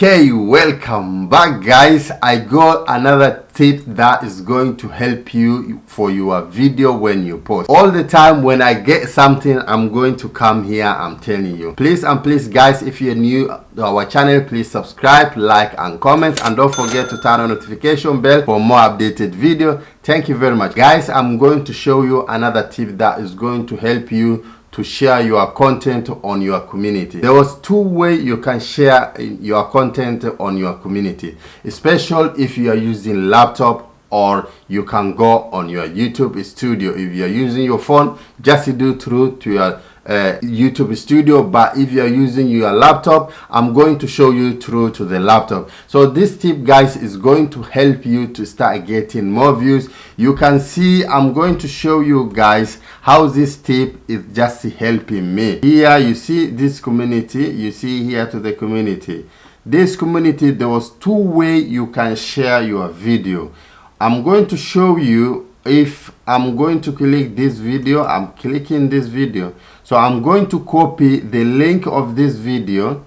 Okay, welcome back guys. I got another tip that is going to help you for your video when you post. All the time when I get something, I'm going to come here, I'm telling you. Please guys, if you're new to our channel, please subscribe, like and comment, and don't forget to turn on notification bell for more updated video. Thank you very much guys. I'm going to show you another tip that is going to help you to share your content on your community. There was two ways you can share your content on your community, especially if you are using laptop, or you can go on your YouTube studio. If you are using your phone, just do through to your YouTube studio, but if you are using your laptop, I'm going to show you through to the laptop. So this tip guys is going to help you to start getting more views. You can see I'm going to show you guys how this tip is just helping me. Here you see this community, you see here to the community. This community, there was two ways you can share your video. I'm going to show you. If I'm going to click this video, I'm clicking this video, so I'm going to copy the link of this video.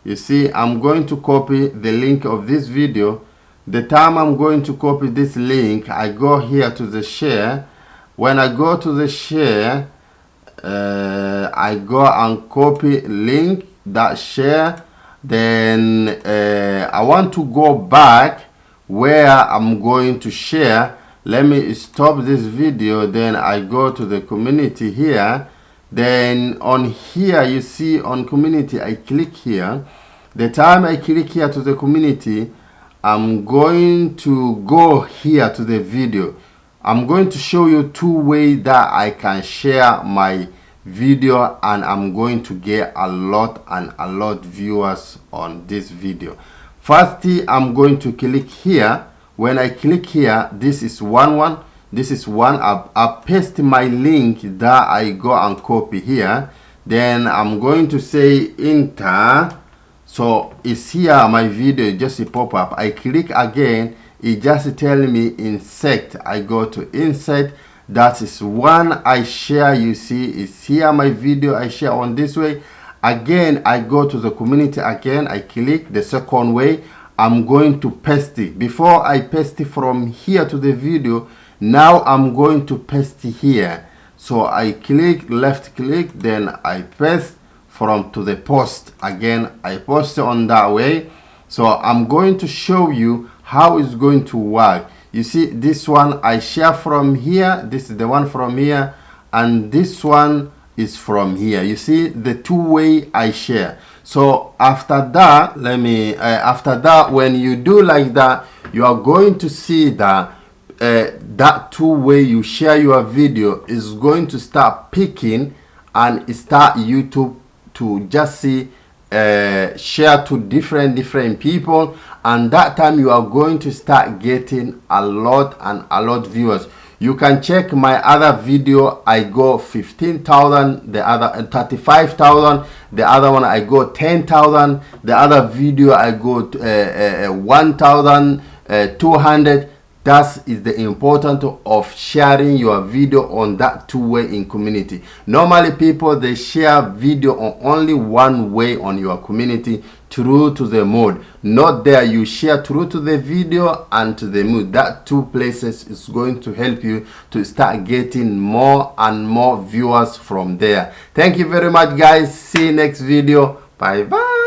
You see, I'm going to copy the link of this video. The time I'm going to copy this link, I go here to the share. When I go to the share, I go and copy link that share. Then I want to go back where I'm going to share. Let me stop this video, then I go to the community here. Then on here you see on community, I click here. The time I click here to the community, I'm going to go here to the video. I'm going to show you two ways that I can share my video, and I'm going to get a lot viewers on this video. Firstly, I'm going to click here. When I click here, this is one. This is one. I paste my link that I go and copy here. Then I'm going to say enter. So it's here my video just pop up. I click again. It just tell me insert. I go to insert. That is one I share. You see, it's here my video I share on this way. Again, I go to the community again. I click the second way. I'm going to paste it. Before I paste it from here to the video, now I'm going to paste it here. So I click, left click, then I paste from to the post. Again, I post it on that way. So I'm going to show you how it's going to work. You see, this one I share from here. This is the one from here, and this one is from here. You see the two way I share. So after that, after that, when you do like that, you are going to see that that two way you share your video is going to start picking, and start YouTube to just see share to different people, and that time you are going to start getting a lot viewers. You can check my other video. I go 15,000, the other 35,000, the other one I go 10,000, the other video I go 1,200. That is the importance of sharing your video on that two way in community. Normally people, they share video on only one way on your community, through to the mode. Not there, you share through to the video and to the mood. That two places is going to help you to start getting more and more viewers from there. Thank you very much guys. See you next video. Bye bye.